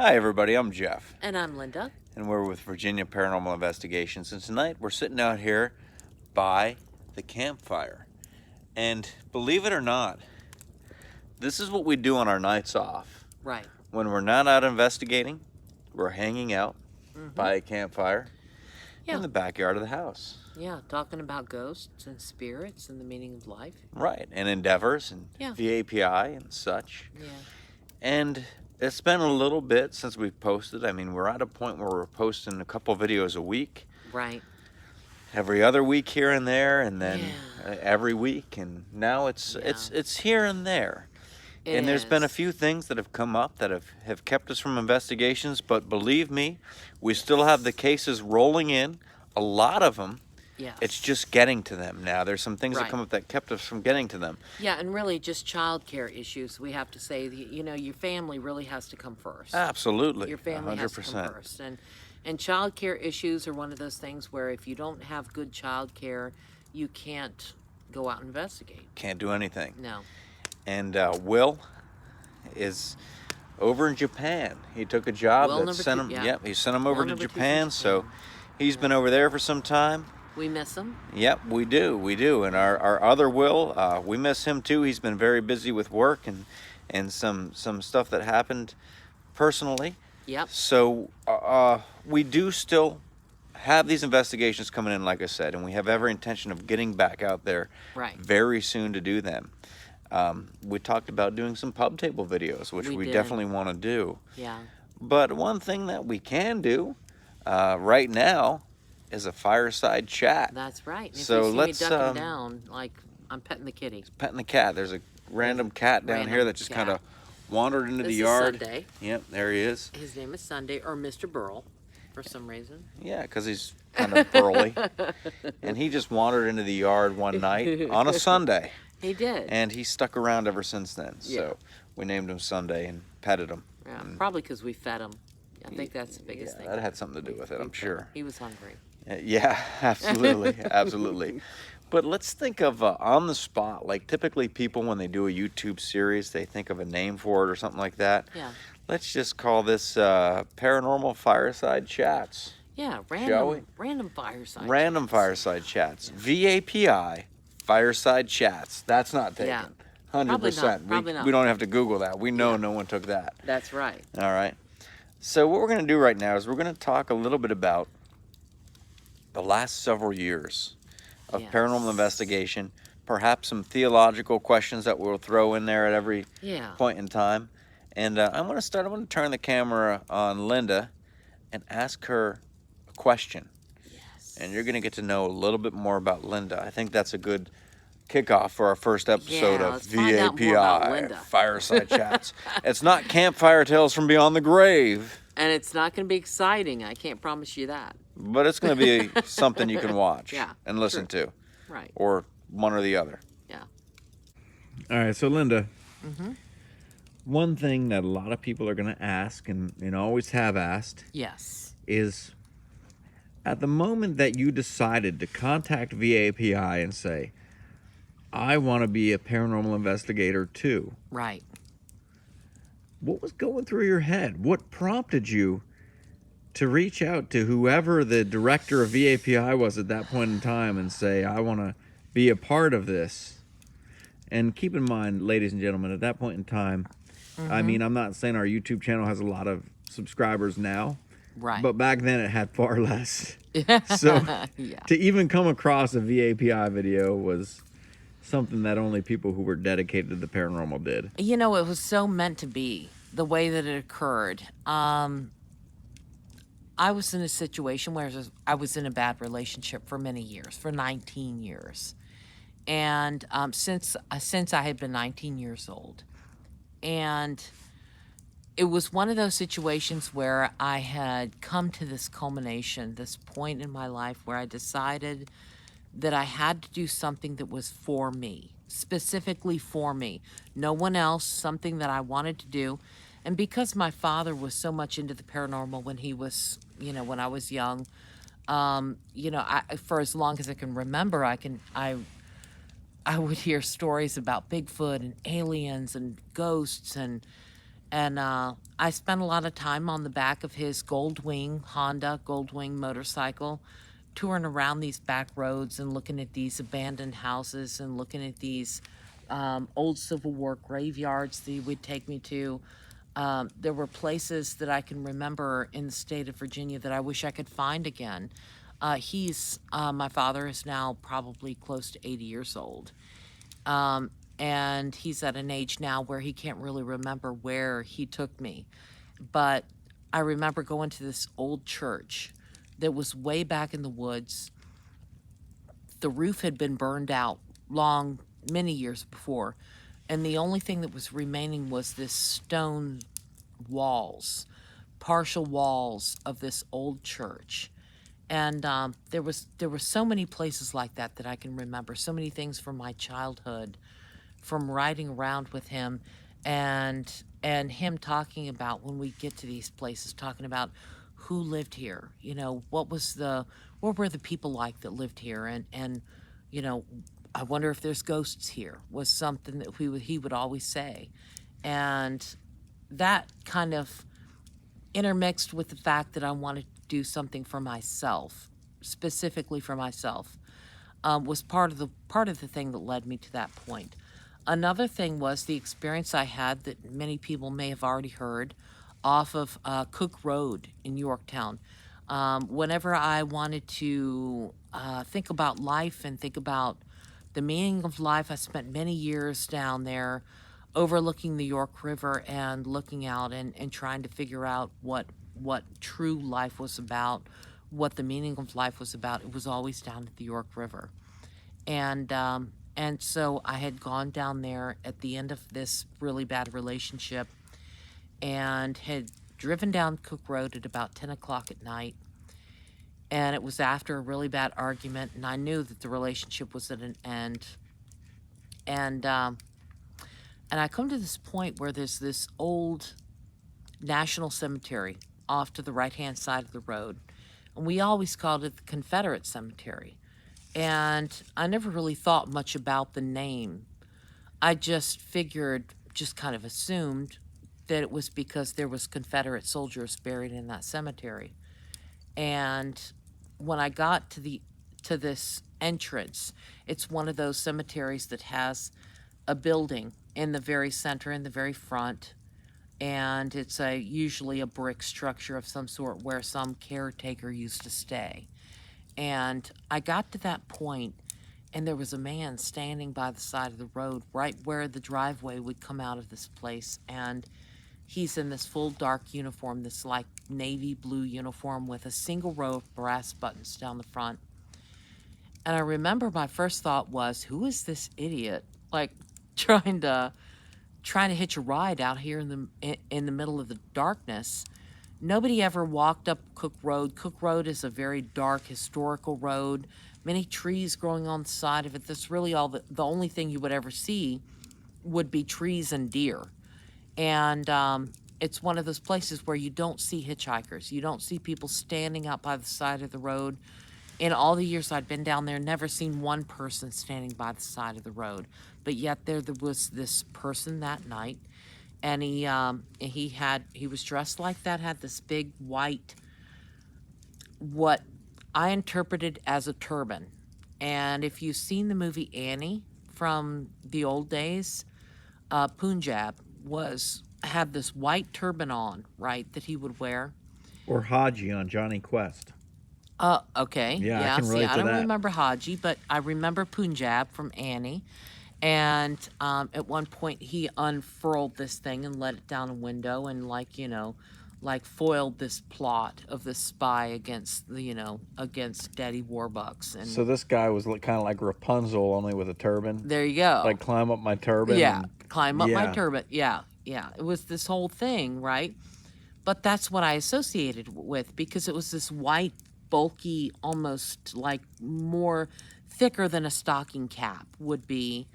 Hi everybody, I'm Jeff. And I'm Linda. And we're with Virginia Paranormal Investigations. And tonight we're sitting out here by the campfire. And believe it or not, this is what we do on our nights off. Right. When we're not out investigating, we're hanging out by a campfire in the backyard of the house. Yeah, talking about ghosts and spirits and the meaning of life. Right, and endeavors and VAPI and such. Yeah. And it's been a little bit since we've posted. I mean, we're at a point where we're posting a couple videos a week. Right. Every other week here and there, and then every week, and now it's here and there. And there's been a few things that have come up that have kept us from investigations, but believe me, we still have the cases rolling in, a lot of them. Yes. It's just getting to them now. There's some things that come up that kept us from getting to them. Yeah, and really just childcare issues. We have to say, you know, your family really has to come first. Absolutely. Your family 100%. has to come first. And childcare issues are one of those things where if you don't have good childcare, you can't go out and investigate. Can't do anything. No. And Will is over in Japan. He took a job that sent him. Yep, he sent him over to Japan. So he's been over there for some time. We miss him. Yep, we do. And our other Will, we miss him too. He's been very busy with work and some stuff that happened personally. Yep. So we do still have these investigations coming in, like I said, and we have every intention of getting back out there very soon to do them. We talked about doing some pub table videos, which we definitely want to do. Yeah. But one thing that we can do right now is a fireside chat. That's right. And so if you let's see me ducking down, like I'm petting the kitty. Petting the cat. There's a random cat down here that just kind of wandered into the yard. Is Sunday. Yep, there he is. His name is Sunday, or Mr. Burl, for some reason. Yeah, because he's kind of burly. And he just wandered into the yard one night on a Sunday. He did. And he stuck around ever since then. So we named him Sunday and petted him. Yeah, probably because we fed him. I think that's the biggest thing. That had something to do with it, I'm sure. He was hungry. Yeah, absolutely, absolutely. But let's think of on the spot, like typically people when they do a YouTube series, they think of a name for it or something like that. Yeah. Let's just call this Paranormal Fireside Chats. Yeah, random fireside Random chats. Fireside Chats. VAPI, Fireside Chats. That's not taken. Yeah. 100%. Probably not. We don't have to Google that. We know no one took that. That's right. All right. So what we're going to do right now is we're going to talk a little bit about the last several years of paranormal investigation, perhaps some theological questions that we'll throw in there at every point in time. And I'm going to turn the camera on Linda and ask her a question. Yes. And you're going to get to know a little bit more about Linda. I think that's a good kickoff for our first episode of VAPI, Fireside Chats. It's not Campfire Tales from Beyond the Grave. And it's not going to be exciting. I can't promise you that. But it's going to be something you can watch and listen to. Right. Or one or the other. Yeah. All right, so Linda, one thing that a lot of people are going to ask and always have asked is at the moment that you decided to contact VAPI and say, I want to be a paranormal investigator too. Right. What was going through your head? What prompted you to reach out to whoever the director of VAPI was at that point in time and say, I want to be a part of this? And keep in mind, ladies and gentlemen, at that point in time, I mean, I'm not saying our YouTube channel has a lot of subscribers now, but back then it had far less. So to even come across a VAPI video was something that only people who were dedicated to the paranormal did. You know, it was so meant to be, the way that it occurred. I was in a situation where I was in a bad relationship for many years, for 19 years. And since I had been 19 years old. And it was one of those situations where I had come to this culmination, this point in my life where I decided that I had to do something that was for me, specifically for me. No one else, something that I wanted to do. And because my father was so much into the paranormal when he was, when I was young, for as long as I can remember, I would hear stories about Bigfoot and aliens and ghosts and And I spent a lot of time on the back of his Honda Goldwing motorcycle, touring around these back roads and looking at these abandoned houses and looking at these old Civil War graveyards that he would take me to. There were places that I can remember in the state of Virginia that I wish I could find again. My father is now probably close to 80 years old. And he's at an age now where he can't really remember where he took me. But I remember going to this old church that was way back in the woods. The roof had been burned out many years before. And the only thing that was remaining was this stone walls, partial walls of this old church. And there were so many places like that that I can remember, so many things from my childhood, from riding around with him, and him talking about, when we get to these places, talking about who lived here, what were the people like that lived here, and you know I wonder if there's ghosts here, was something that he would always say. And that kind of intermixed with the fact that I wanted to do something for myself, specifically for myself, was part of the thing that led me to that point. Another thing was the experience I had that many people may have already heard off of Cook Road in Yorktown. Whenever I wanted to think about life and think about the meaning of life, I spent many years down there overlooking the York River and looking out and trying to figure out what true life was about, what the meaning of life was about. It was always down at the York River. And so I had gone down there at the end of this really bad relationship and had driven down Cook Road at about 10 o'clock at night. And it was after a really bad argument, and I knew that the relationship was at an end. And I come to this point where there's this old national cemetery off to the right-hand side of the road. And we always called it the Confederate Cemetery. And I never really thought much about the name. I just kind of assumed that it was because there was Confederate soldiers buried in that cemetery. And when I got to this entrance, it's one of those cemeteries that has a building in the very center, in the very front, and it's usually a brick structure of some sort where some caretaker used to stay. And I got to that point, and there was a man standing by the side of the road, right where the driveway would come out of this place. And he's in this full dark uniform, this like navy blue uniform with a single row of brass buttons down the front. And I remember my first thought was, who is this idiot? Like trying to hitch a ride out here in the middle of the darkness. Nobody ever walked up Cook Road. Cook Road is a very dark historical road, many trees growing on the side of it. That's really all the only thing you would ever see would be trees and deer. And it's one of those places where you don't see hitchhikers. You don't see people standing out by the side of the road. In all the years I'd been down there, never seen one person standing by the side of the road. But yet there was this person that night, and he was dressed like that, had this big white, what I interpreted as a turban. And if you've seen the movie Annie from the old days, Punjab had this white turban on, right, that he would wear. Or Haji on Johnny Quest. Okay. Yeah, I can relate see, to I don't that. remember Haji, but I remember Punjab from Annie. And at one point, he unfurled this thing and let it down a window and, foiled this plot of the spy against Daddy Warbucks. And So this guy was kind of like Rapunzel, only with a turban. there you go. Like, climb up my turban. Yeah, and- climb up my yeah. turban. Yeah. It was this whole thing, right? But that's what I associated with, because it was this white, bulky, almost like more thicker than a stocking cap would be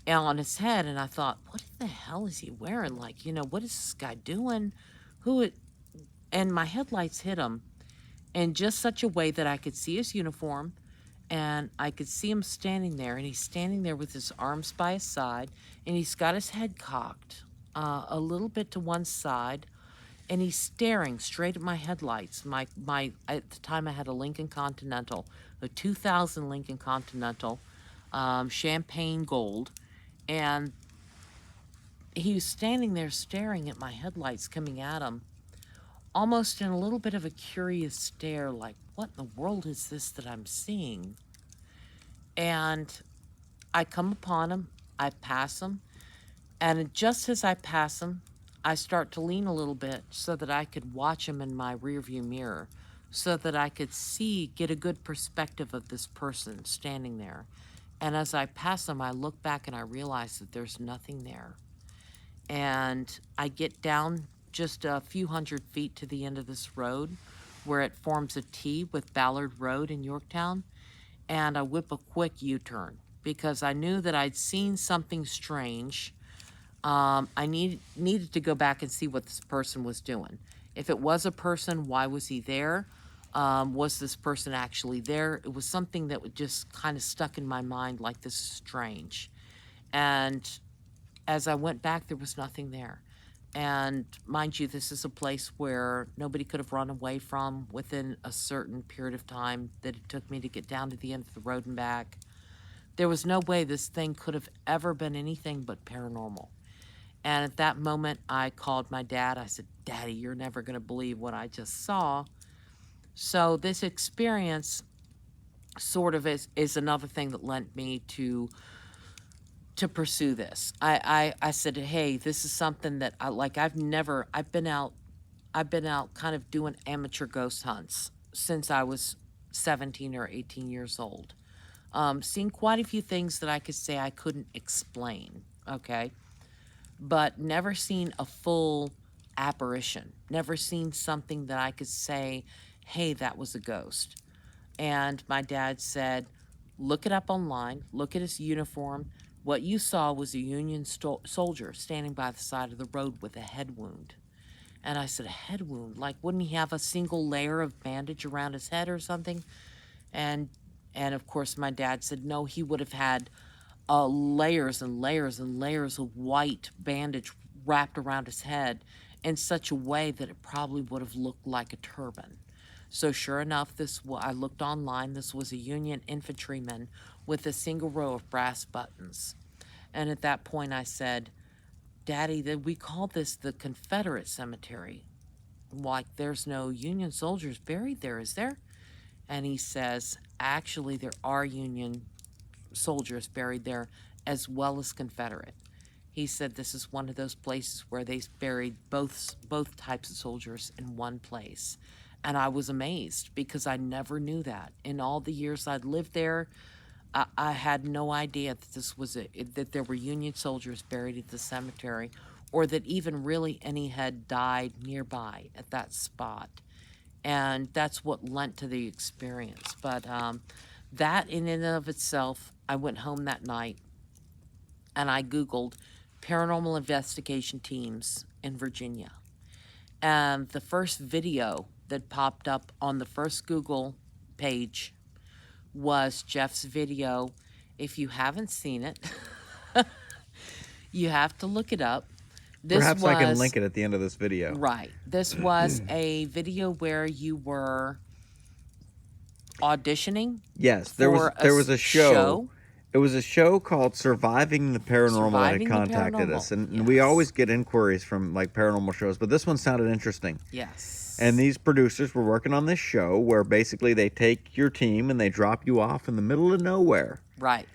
on his head. And I thought, what the hell is he wearing? Like, what is this guy doing? And my headlights hit him in just such a way that I could see his uniform, and I could see him standing there, and he's standing there with his arms by his side, and he's got his head cocked, a little bit to one side, and he's staring straight at my headlights. My at the time I had a Lincoln Continental, a 2000 Lincoln Continental, champagne gold, and he was standing there staring at my headlights coming at him, almost in a little bit of a curious stare, like, what in the world is this that I'm seeing? And I come upon him, I pass him, and just as I pass him, I start to lean a little bit so that I could watch him in my rearview mirror, so that I could get a good perspective of this person standing there. And as I pass him, I look back and I realize that there's nothing there. And I get down just a few hundred feet to the end of this road where it forms a T with Ballard Road in Yorktown, and I whip a quick U-turn because I knew that I'd seen something strange. I needed to go back and see what this person was doing. If it was a person, why was he there? Was this person actually there? It was something that would just kind of stuck in my mind, like, this is strange. And as I went back, there was nothing there. And mind you, this is a place where nobody could have run away from within a certain period of time that it took me to get down to the end of the road and back. There was no way this thing could have ever been anything but paranormal. And at that moment, I called my dad. I said, Daddy, you're never going to believe what I just saw. So this experience sort of is another thing that lent me to pursue this. I said, hey, this is something that I've been out kind of doing amateur ghost hunts since I was 17 or 18 years old. Seen quite a few things that I could say I couldn't explain, okay? But never seen a full apparition. Never seen something that I could say, hey, that was a ghost. And my dad said, look it up online, look at his uniform. What you saw was a Union soldier standing by the side of the road with a head wound. And I said, a head wound? Like, wouldn't he have a single layer of bandage around his head or something? And of course, my dad said, no, he would have had layers and layers and layers of white bandage wrapped around his head in such a way that it probably would have looked like a turban. So sure enough, I looked online. This was a Union infantryman with a single row of brass buttons. And at that point, I said, Daddy, we call this the Confederate cemetery. Like, there's no Union soldiers buried there, is there? And he says, actually, there are Union soldiers buried there as well as Confederate. He said this is one of those places where they buried both types of soldiers in one place. And I was amazed because I never knew that. In all the years I'd lived there, I had no idea that that there were Union soldiers buried at the cemetery, or that even really any had died nearby at that spot. And that's what lent to the experience. But that in and of itself, I went home that night and I Googled paranormal investigation teams in Virginia. And the first video that popped up on the first Google page was Jeff's video. If you haven't seen it, you have to look it up. Perhaps I can link it at the end of this video. Right. This was a video where you were auditioning. Yes, there was a show. It was a show called Surviving the Paranormal that had contacted us. And we always get inquiries from, like, paranormal shows, but this one sounded interesting. Yes. And these producers were working on this show where basically they take your team and they drop you off in the middle of nowhere. Right.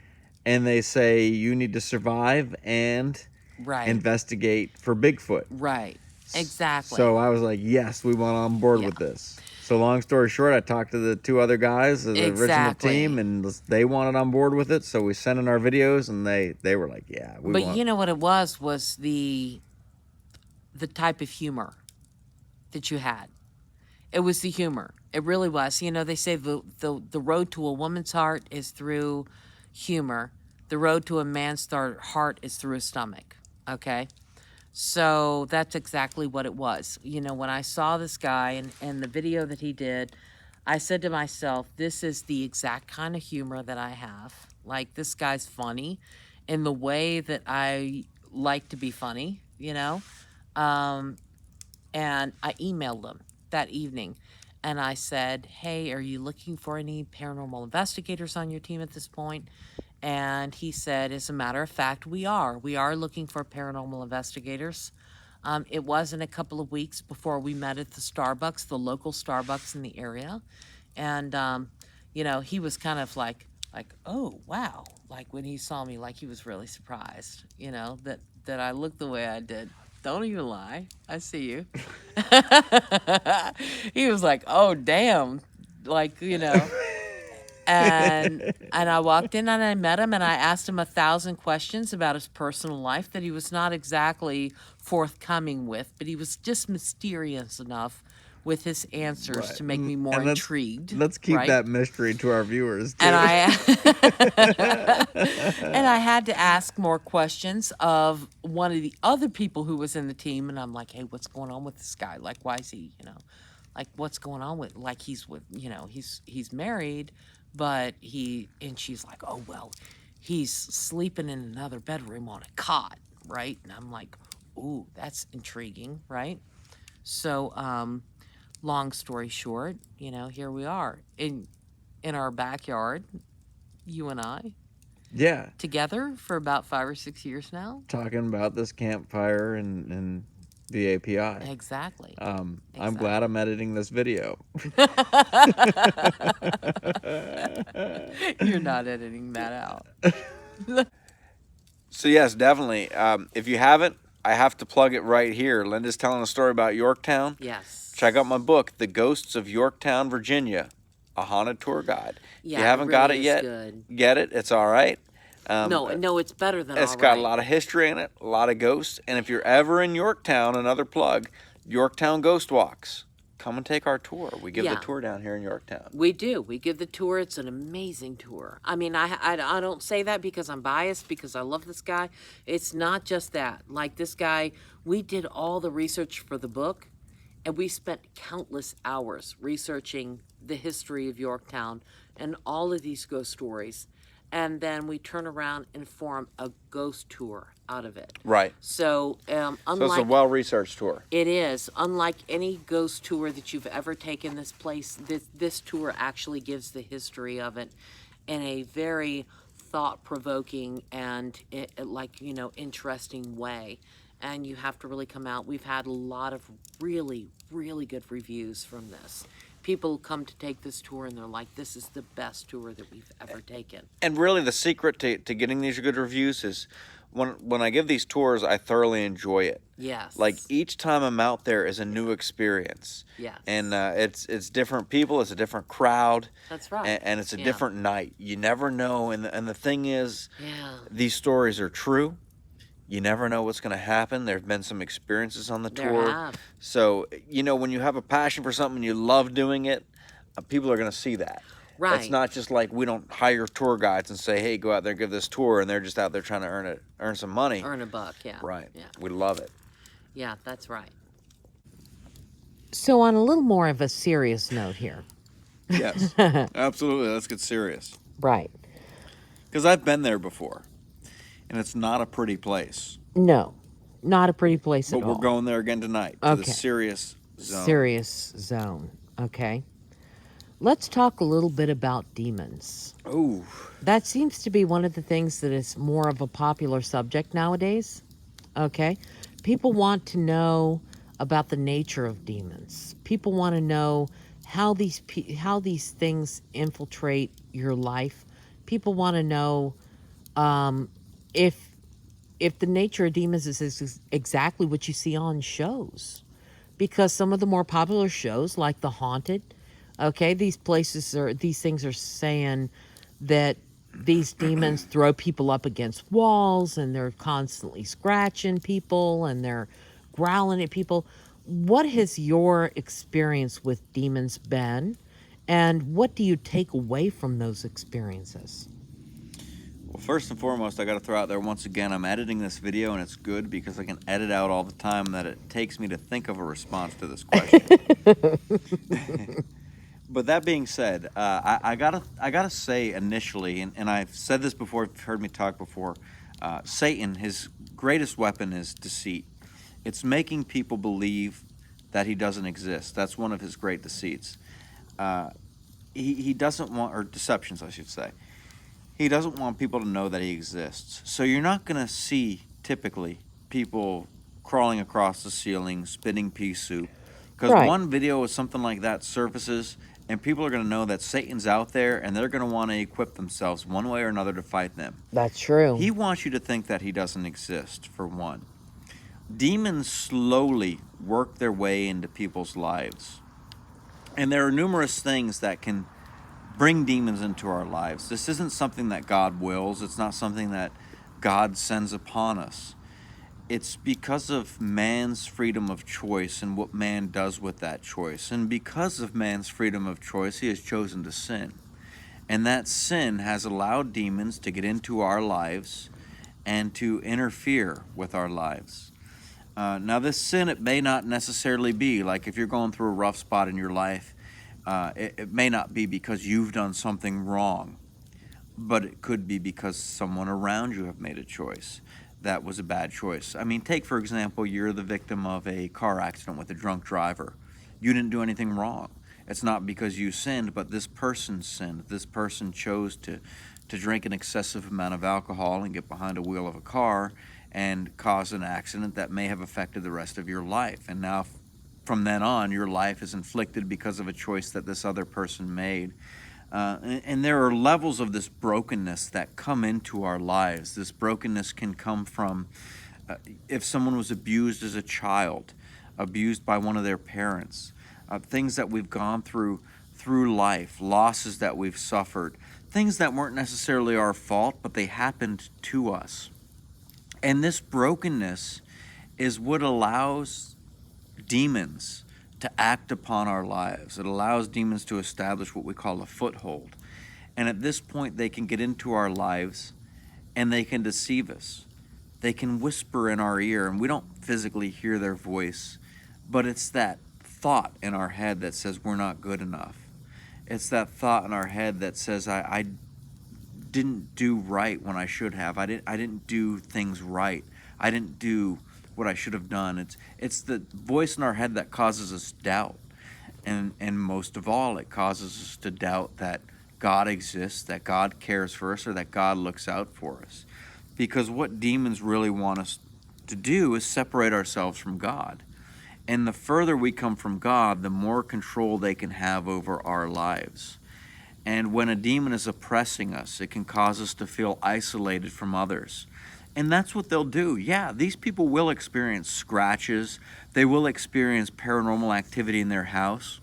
And they say you need to survive and investigate for Bigfoot. Right. Exactly. So I was like, yes, we went on board with this. So long story short, I talked to the two other guys of the original team, and they wanted on board with it. So we sent in our videos, and they were like, yeah, we want. But you know what it was the type of humor that you had. It was the humor. It really was. You know, they say the road to a woman's heart is through humor. The road to a man's heart is through his stomach. Okay? So that's exactly what it was. You know, when I saw this guy and the video that he did, I said to myself, this is the exact kind of humor that I have. Like, this guy's funny in the way that I like to be funny. you know? Um, and I emailed him that evening and I said, "Hey, are you looking for any paranormal investigators on your team at this point?" And he said, "As a matter of fact, we are. We are looking for paranormal investigators." It wasn't a couple of weeks before we met at the Starbucks, the local Starbucks in the area. And, he was kind of like, "Oh, wow." Like when he saw me, like he was really surprised, that I looked the way I did. Don't even lie. I see you. He was like, "Oh, damn." Like, and I walked in and I met him and I asked him 1,000 questions about his personal life that he was not exactly forthcoming with, but he was just mysterious enough with his answers to make me more And intrigued, let's keep right? that mystery to our viewers too. And I and I had to ask more questions of one of the other people who was in the team, and I'm like, "Hey, what's going on with this guy? Like, why is he, like what's going on with like he's with, he's married, but he," and she's like, "Oh, well, he's sleeping in another bedroom on a cot," right? And I'm like, "Ooh, that's intriguing," right? So, long story short, here we are in our backyard, you and I, Yeah, together for about 5 or 6 years now. talking about this campfire and VAPI. Exactly. I'm glad I'm editing this video. You're not editing that out. So yes, definitely. If you haven't, I have to plug it right here. Linda's telling a story about Yorktown. Yes. Check out my book, The Ghosts of Yorktown, Virginia, a haunted tour guide. Yeah, if you haven't got it yet, good. get it. It's all right. No, it's better than It's all got right. a lot of history in it, a lot of ghosts. And if you're ever in Yorktown, another plug, Yorktown Ghost Walks. Come and take our tour. We give the tour down here in Yorktown. We do. We give the tour. It's an amazing tour. I mean, I don't say that because I'm biased, because I love this guy. It's not just that. Like this guy, we did all the research for the book, and we spent countless hours researching the history of Yorktown and all of these ghost stories. And then we turn around and form a ghost tour out of it. Right. So, So it's a unlike well-researched tour. it is. Unlike any ghost tour that you've ever taken this place, this tour actually gives the history of it in a very thought-provoking and interesting way. And you have to really come out. We've had a lot of really, really good reviews from this. People come to take this tour and they're like, "This is the best tour that we've ever taken." And really the secret to getting these good reviews is when I give these tours, I thoroughly enjoy it. Yes. Like each time I'm out there is a new experience. Yes. And it's different people, it's a different crowd. That's right. And it's a different night. You never know. And the thing is, Yeah. these stories are true. You never know what's going to happen. There have been some experiences on the tour. There have. So, when you have a passion for something and you love doing it, people are going to see that. Right. It's not just like we don't hire tour guides and say, "Hey, go out there and give this tour," and they're just out there trying to earn some money. Earn a buck, yeah. Right. Yeah. We love it. Yeah, that's right. So on a little more of a serious note here. Yes, absolutely. Let's get serious. Right. Because I've been there before, and it's not a pretty place. No, not a pretty place But at all. we're going there again tonight to the serious zone. Serious zone. Okay. Let's talk a little bit about demons. Ooh. That seems to be one of the things that is more of a popular subject nowadays. Okay. People want to know about the nature of demons. People want to know how these things infiltrate your life. People want to know if the nature of demons is exactly what you see on shows. Because some of the more popular shows, like The Haunted, okay, these things are saying that these demons throw people up against walls and they're constantly scratching people and they're growling at people. What has your experience with demons been? And what do you take away from those experiences? Well, first and foremost, I got to throw out there once again, I'm editing this video, and it's good because I can edit out all the time that it takes me to think of a response to this question. But that being said, I gotta say initially, and I've said this before, you've heard me talk before, Satan, his greatest weapon is deceit. It's making people believe that he doesn't exist. That's one of his great deceits. Uh, he doesn't want, or deceptions, I should say. He doesn't want people to know that he exists. So you're not going to see typically people crawling across the ceiling, spitting pea soup. Because Right. one video of something like that surfaces, and people are going to know that Satan's out there, and they're going to want to equip themselves one way or another to fight them. That's true. He wants you to think that he doesn't exist, for one. Demons slowly work their way into people's lives. And there are numerous things that can bring demons into our lives. This isn't something that God wills. It's not something that God sends upon us. It's because of man's freedom of choice and what man does with that choice. And because of man's freedom of choice, he has chosen to sin. And that sin has allowed demons to get into our lives and to interfere with our lives. Now, this sin, it may not necessarily be like if you're going through a rough spot in your life, it may not be because you've done something wrong, but it could be because someone around you have made a choice that was a bad choice. I mean, take, for example, you're the victim of a car accident with a drunk driver. You didn't do anything wrong. It's not because you sinned, but this person sinned. This person chose to drink an excessive amount of alcohol and get behind a wheel of a car and cause an accident that may have affected the rest of your life. And now, from then on, your life is inflicted because of a choice that this other person made. And there are levels of this brokenness that come into our lives. This brokenness can come from if someone was abused as a child, abused by one of their parents, things that we've gone through life, losses that we've suffered, things that weren't necessarily our fault, but they happened to us. And this brokenness is what allows demons to act upon our lives. It allows demons to establish what we call a foothold. And at this point, they can get into our lives and they can deceive us. They can whisper in our ear, and we don't physically hear their voice, but it's that thought in our head that says we're not good enough. It's that thought in our head that says I didn't do right when I should have. I didn't do things right. I didn't do what I should have done. It's the voice in our head that causes us doubt. And most of all, it causes us to doubt that God exists, that God cares for us, or that God looks out for us. Because what demons really want us to do is separate ourselves from God. And the further we come from God, the more control they can have over our lives. And when a demon is oppressing us, it can cause us to feel isolated from others. And that's what they'll do. Yeah, these people will experience scratches. They will experience paranormal activity in their house.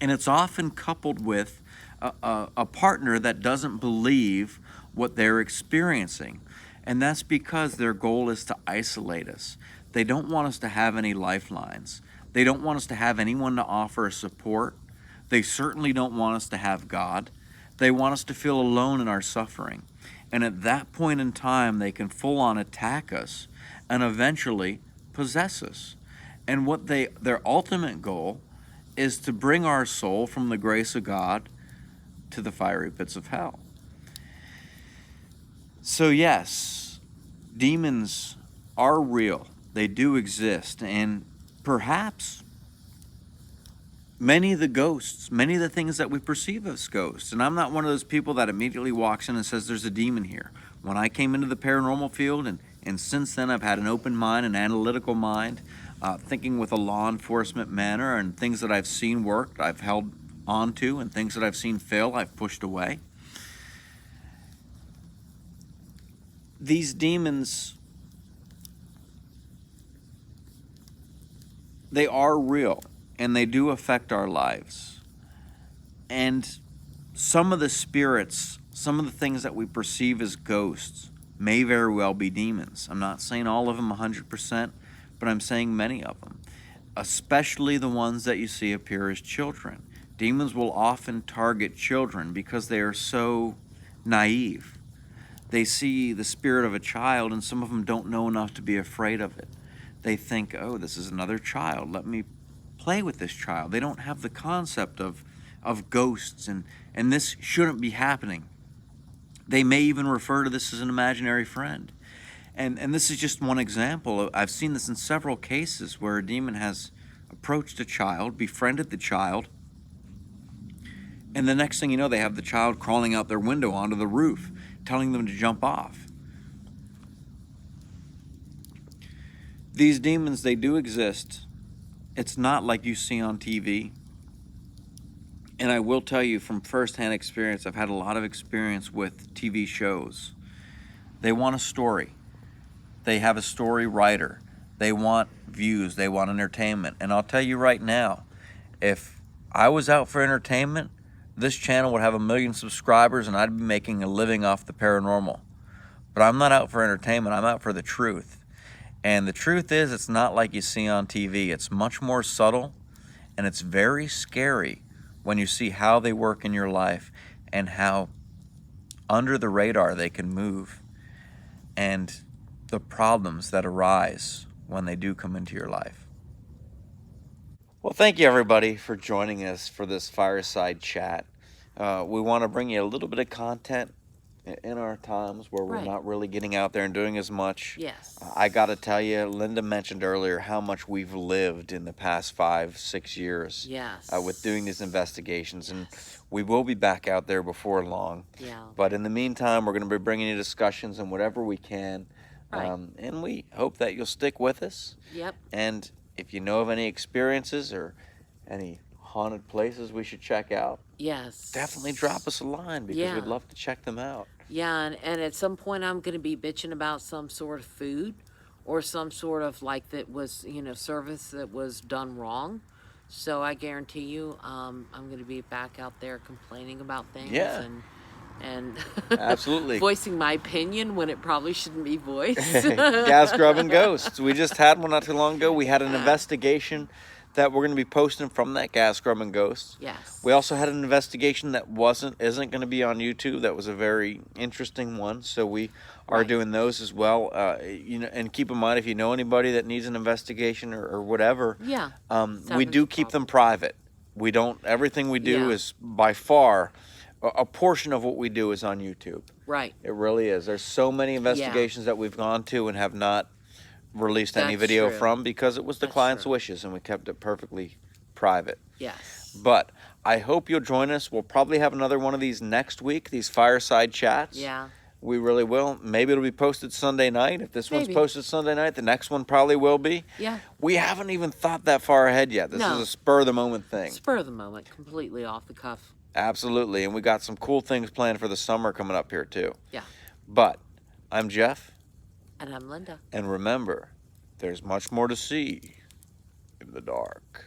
And it's often coupled with a partner that doesn't believe what they're experiencing. And that's because their goal is to isolate us. They don't want us to have any lifelines. They don't want us to have anyone to offer support. They certainly don't want us to have God. They want us to feel alone in our suffering. And at that point in time, they can full on attack us and eventually possess us. And what their ultimate goal is to bring our soul from the grace of God to the fiery pits of hell. So yes, demons are real. They do exist. And perhaps many of the ghosts, many of the things that we perceive as ghosts. And I'm not one of those people that immediately walks in and says there's a demon here. When I came into the paranormal field, and since then I've had an open mind, an analytical mind, thinking with a law enforcement manner, and things that I've seen work, I've held on to, and things that I've seen fail, I've pushed away. These demons, they are real. And they do affect our lives. And some of the spirits, some of the things that we perceive as ghosts may very well be demons. I'm not saying all of them 100%, but I'm saying many of them. Especially the ones that you see appear as children. Demons will often target children because they are so naive. They see the spirit of a child, and some of them don't know enough to be afraid of it. They think, oh, this is another child. Let me play with this child. They don't have the concept of ghosts, and this shouldn't be happening. They may even refer to this as an imaginary friend. And this is just one example. I've seen this in several cases where a demon has approached a child, befriended the child, and the next thing you know, they have the child crawling out their window onto the roof, telling them to jump off. These demons, they do exist. It's not like you see on TV. And I will tell you from firsthand experience, I've had a lot of experience with TV shows. They want a story. They have a story writer. They want views. They want entertainment. And I'll tell you right now, if I was out for entertainment, this channel would have 1 million subscribers and I'd be making a living off the paranormal. But I'm not out for entertainment. I'm out for the truth. And the truth is, it's not like you see on TV. It's much more subtle, and it's very scary when you see how they work in your life and how under the radar they can move, and the problems that arise when they do come into your life. Well, thank you everybody for joining us for this fireside chat. We want to bring you a little bit of content in our times where we're not really getting out there and doing as much. Yes. I got to tell you, Linda mentioned earlier how much we've lived in the past 5-6 years. Yes. With doing these investigations, and we will be back out there before long. Yeah. But in the meantime, we're going to be bringing you discussions and whatever we can. Right. And we hope that you'll stick with us. Yep. And if you know of any experiences or any haunted places we should check out, Yes. definitely drop us a line, because we'd love to check them out. Yeah, and at some point I'm going to be bitching about some sort of food or some sort of like that was, service that was done wrong. So I guarantee you, I'm going to be back out there complaining about things. Yeah. And Absolutely. voicing my opinion when it probably shouldn't be voiced. Gas grubbing ghosts. We just had one not too long ago. We had an investigation that we're going to be posting from that gas grubbing ghost. Yes. We also had an investigation that isn't going to be on YouTube. That was a very interesting one. So we are doing those as well. And keep in mind, if you know anybody that needs an investigation or whatever, we do keep them private. We don't. Everything we do is by far a portion of what we do is on YouTube. Right. It really is. There's so many investigations that we've gone to and have not released any video from, because it was the client's wishes and we kept it perfectly private. Yes. But I hope you'll join us. We'll probably have another one of these next week, these fireside chats. Yeah. We really will. Maybe it'll be posted Sunday night. If this one's posted Sunday night, the next one probably will be. Yeah. We haven't even thought that far ahead yet. This is a spur of the moment thing. Spur of the moment, completely off the cuff. Absolutely. And we got some cool things planned for the summer coming up here too. Yeah. But I'm Jeff. And I'm Linda. And remember, there's much more to see in the dark.